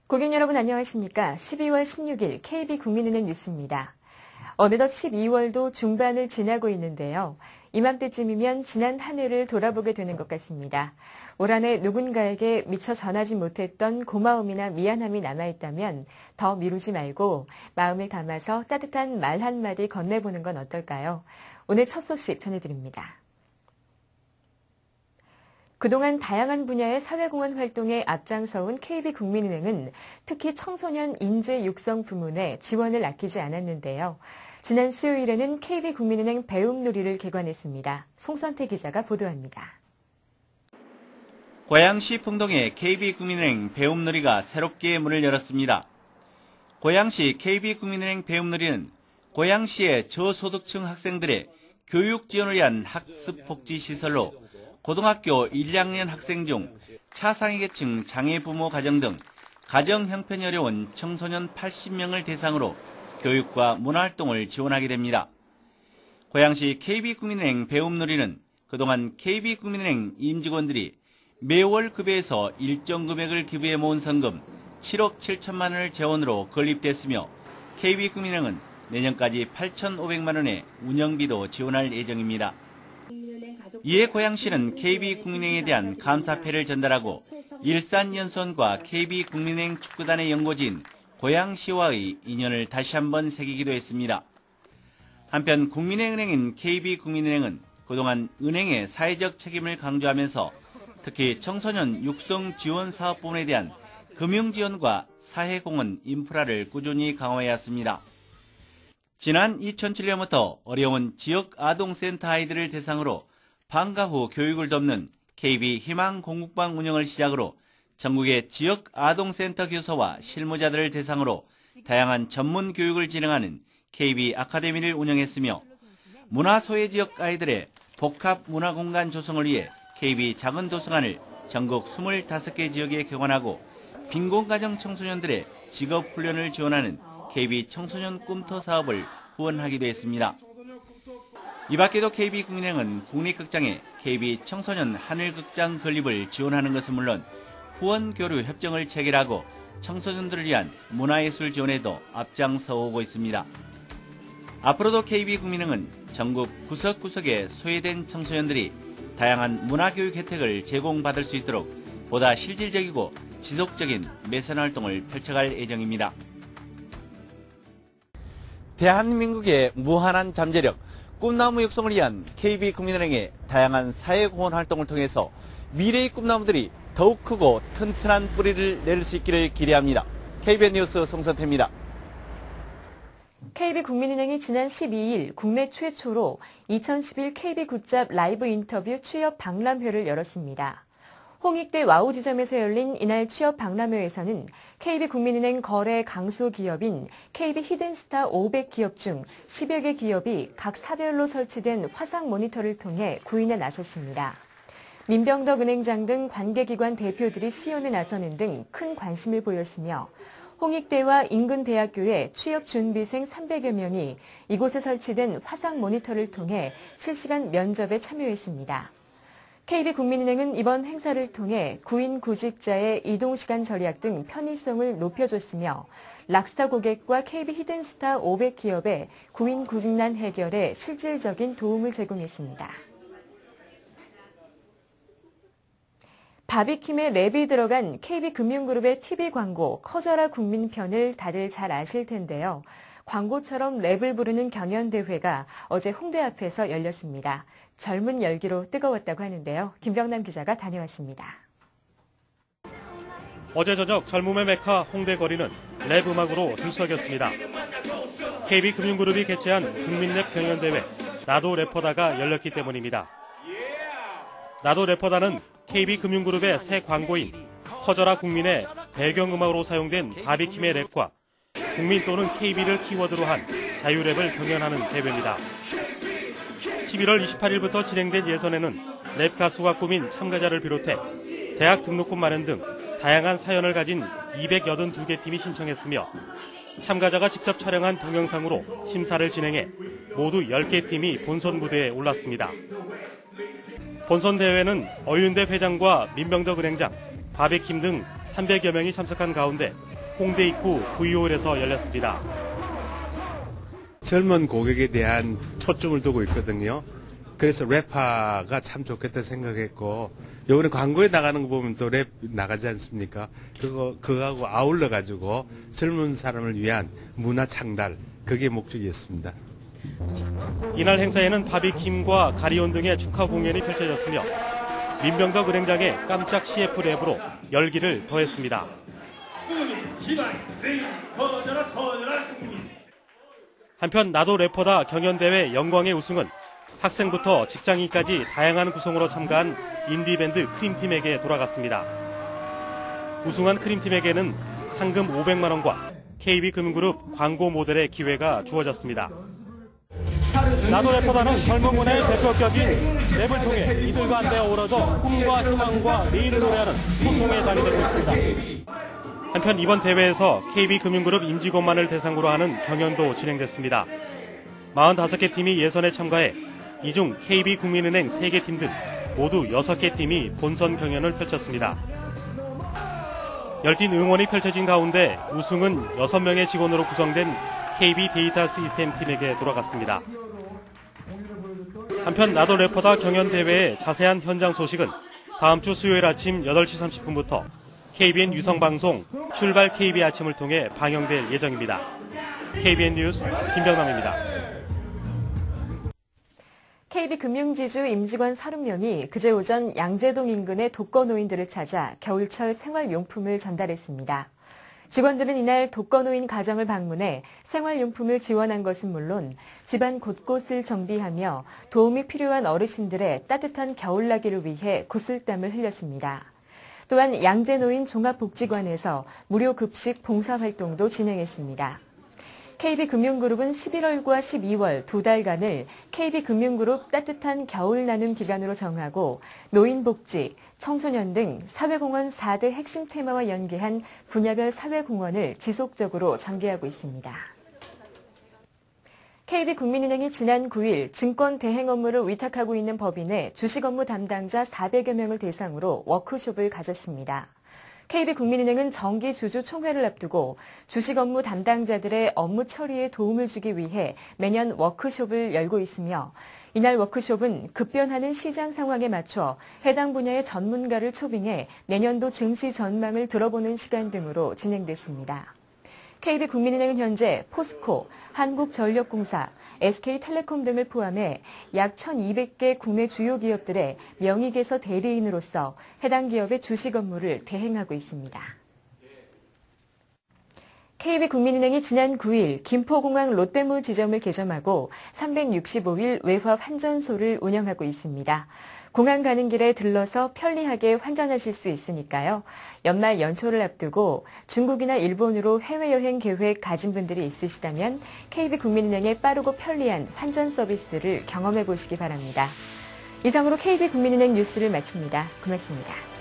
고객 여러분 안녕하십니까? 12월 16일 KB국민은행 뉴스입니다. 어느덧 12월도 중반을 지나고 있는데요. 이맘때쯤이면 지난 한 해를 돌아보게 되는 것 같습니다. 올 한 해 누군가에게 미처 전하지 못했던 고마움이나 미안함이 남아있다면 더 미루지 말고 마음을 담아서 따뜻한 말 한마디 건네보는 건 어떨까요? 오늘 첫 소식 전해드립니다. 그동안 다양한 분야의 사회공헌 활동에 앞장서온 KB국민은행은 특히 청소년 인재 육성 부문에 지원을 아끼지 않았는데요. 지난 수요일에는 KB국민은행 배움놀이를 개관했습니다. 송선태 기자가 보도합니다. 고양시 풍동의 KB국민은행 배움놀이가 새롭게 문을 열었습니다. 고양시 KB국민은행 배움놀이는 고양시의 저소득층 학생들의 교육 지원을 위한 학습복지시설로 고등학교 1, 2학년 학생 중 차상위계층 장애 부모 가정 등 가정 형편이 어려운 청소년 80명을 대상으로 교육과 문화활동을 지원하게 됩니다. 고양시 KB국민은행 배움놀이는 그동안 KB국민은행 임직원들이 매월 급여에서 일정 금액을 기부해 모은 성금 7억 7천만 원을 재원으로 건립됐으며 KB국민은행은 내년까지 8,500만 원의 운영비도 지원할 예정입니다. 이에 고양시는 KB국민은행에 대한 감사패를 전달하고 일산연수원과 KB국민은행 축구단의 연고지인 고양시와의 인연을 다시 한번 새기기도 했습니다. 한편 국민의은행인 KB국민은행은 그동안 은행의 사회적 책임을 강조하면서 특히 청소년 육성 지원 사업 부문에 대한 금융지원과 사회공헌 인프라를 꾸준히 강화해왔습니다. 지난 2007년부터 어려운 지역 아동센터 아이들을 대상으로 방과 후 교육을 돕는 KB 희망공국방 운영을 시작으로 전국의 지역 아동센터 교사와 실무자들을 대상으로 다양한 전문 교육을 진행하는 KB 아카데미를 운영했으며 문화소외 지역 아이들의 복합 문화공간 조성을 위해 KB 작은 도서관을 전국 25개 지역에 개관하고 빈곤가정 청소년들의 직업훈련을 지원하는 KB 청소년 꿈터 사업을 후원하기도 했습니다. 이 밖에도 KB국민은행은 국립극장에 KB 청소년 하늘극장 건립을 지원하는 것은 물론 후원 교류 협정을 체결하고 청소년들을 위한 문화예술 지원에도 앞장서 오고 있습니다. 앞으로도 KB국민은행은 전국 구석구석의 소외된 청소년들이 다양한 문화교육 혜택을 제공받을 수 있도록 보다 실질적이고 지속적인 매선 활동을 펼쳐갈 예정입니다. 대한민국의 무한한 잠재력, 꿈나무 육성을 위한 KB국민은행의 다양한 사회공헌 활동을 통해서 미래의 꿈나무들이 더욱 크고 튼튼한 뿌리를 내릴 수 있기를 기대합니다. KBN 뉴스 송선태입니다. KB국민은행이 지난 12일 국내 최초로 2011 KB굿잡 라이브 인터뷰 취업 박람회를 열었습니다. 홍익대 와우 지점에서 열린 이날 취업 박람회에서는 KB국민은행 거래 강소 기업인 KB 히든스타 500 기업 중 10여 개 기업이 각 사별로 설치된 화상 모니터를 통해 구인에 나섰습니다. 민병덕 은행장 등 관계기관 대표들이 시연에 나서는 등 큰 관심을 보였으며 홍익대와 인근 대학교의 취업 준비생 300여 명이 이곳에 설치된 화상 모니터를 통해 실시간 면접에 참여했습니다. KB국민은행은 이번 행사를 통해 구인 구직자의 이동시간 절약 등 편의성을 높여줬으며 락스타 고객과 KB 히든스타 500 기업의 구인 구직난 해결에 실질적인 도움을 제공했습니다. 바비킴의 랩이 들어간 KB금융그룹의 TV 광고 커져라 국민편을 다들 잘 아실 텐데요. 광고처럼 랩을 부르는 경연대회가 어제 홍대 앞에서 열렸습니다. 젊은 열기로 뜨거웠다고 하는데요. 김병남 기자가 다녀왔습니다. 어제 저녁 젊음의 메카 홍대 거리는 랩 음악으로 들썩였습니다. KB금융그룹이 개최한 국민랩 경연대회 나도 래퍼다가 열렸기 때문입니다. 나도 래퍼다는 KB금융그룹의 새 광고인 커져라 국민의 배경음악으로 사용된 바비킴의 랩과 국민 또는 KB를 키워드로 한 자유랩을 경연하는 대회입니다. 11월 28일부터 진행된 예선에는 랩 가수가 꾸민 참가자를 비롯해 대학 등록금 마련 등 다양한 사연을 가진 282개 팀이 신청했으며 참가자가 직접 촬영한 동영상으로 심사를 진행해 모두 10개 팀이 본선 무대에 올랐습니다. 본선 대회는 어윤대 회장과 민병덕 은행장, 바비킴 등 300여 명이 참석한 가운데 홍대 입구 V홀에서 열렸습니다. 젊은 고객에 대한 초점을 두고 있거든요. 그래서 래퍼가 참 좋겠다 생각했고, 요번에 광고에 나가는 거 보면 또 랩 나가지 않습니까? 그거하고 아울러 가지고 젊은 사람을 위한 문화 창달, 그게 목적이었습니다. 이날 행사에는 바비킴과 가리온 등의 축하 공연이 펼쳐졌으며 민병덕 은행장의 깜짝 CF 랩으로 열기를 더했습니다. 한편 나도 래퍼다 경연대회 영광의 우승은 학생부터 직장인까지 다양한 구성으로 참가한 인디밴드 크림팀에게 돌아갔습니다. 우승한 크림팀에게는 상금 500만 원과 KB금융그룹 광고 모델의 기회가 주어졌습니다. 나도 래퍼다는 젊은 문화의 대표격인 랩을 통해 이들과 한데 어우러져 꿈과 희망과 내일을 노래하는 소통의 장이 되고 있습니다. 한편 이번 대회에서 KB금융그룹 임직원만을 대상으로 하는 경연도 진행됐습니다. 45개 팀이 예선에 참가해 이 중 KB국민은행 3개 팀 등 모두 6개 팀이 본선 경연을 펼쳤습니다. 열띤 응원이 펼쳐진 가운데 우승은 6명의 직원으로 구성된 KB 데이터 시스템 팀에게 돌아갔습니다. 한편 나도 래퍼다 경연대회의 자세한 현장 소식은 다음 주 수요일 아침 8시 30분부터 KBN 유성방송 출발 KB 아침을 통해 방영될 예정입니다. KBN 뉴스 김병남입니다. KB금융지주 임직원 30명이 그제 오전 양재동 인근의 독거노인들을 찾아 겨울철 생활용품을 전달했습니다. 직원들은 이날 독거노인 가정을 방문해 생활용품을 지원한 것은 물론 집안 곳곳을 정비하며 도움이 필요한 어르신들의 따뜻한 겨울나기를 위해 구슬땀을 흘렸습니다. 또한 양재노인 종합복지관에서 무료 급식 봉사활동도 진행했습니다. KB금융그룹은 11월과 12월 2달간을 KB금융그룹 따뜻한 겨울 나눔 기간으로 정하고 노인복지, 청소년 등 사회공헌 4대 핵심 테마와 연계한 분야별 사회공헌을 지속적으로 전개하고 있습니다. KB국민은행이 지난 9일 증권 대행 업무를 위탁하고 있는 법인의 주식 업무 담당자 400여 명을 대상으로 워크숍을 가졌습니다. KB국민은행은 정기 주주 총회를 앞두고 주식 업무 담당자들의 업무 처리에 도움을 주기 위해 매년 워크숍을 열고 있으며 이날 워크숍은 급변하는 시장 상황에 맞춰 해당 분야의 전문가를 초빙해 내년도 증시 전망을 들어보는 시간 등으로 진행됐습니다. KB국민은행은 현재 포스코, 한국전력공사, SK텔레콤 등을 포함해 약 1,200개 국내 주요 기업들의 명의개서 대리인으로서 해당 기업의 주식 업무를 대행하고 있습니다. KB국민은행이 지난 9일 김포공항 롯데몰 지점을 개점하고 365일 외화 환전소를 운영하고 있습니다. 공항 가는 길에 들러서 편리하게 환전하실 수 있으니까요. 연말 연초를 앞두고 중국이나 일본으로 해외여행 계획 가진 분들이 있으시다면 KB국민은행의 빠르고 편리한 환전 서비스를 경험해 보시기 바랍니다. 이상으로 KB국민은행 뉴스를 마칩니다. 고맙습니다.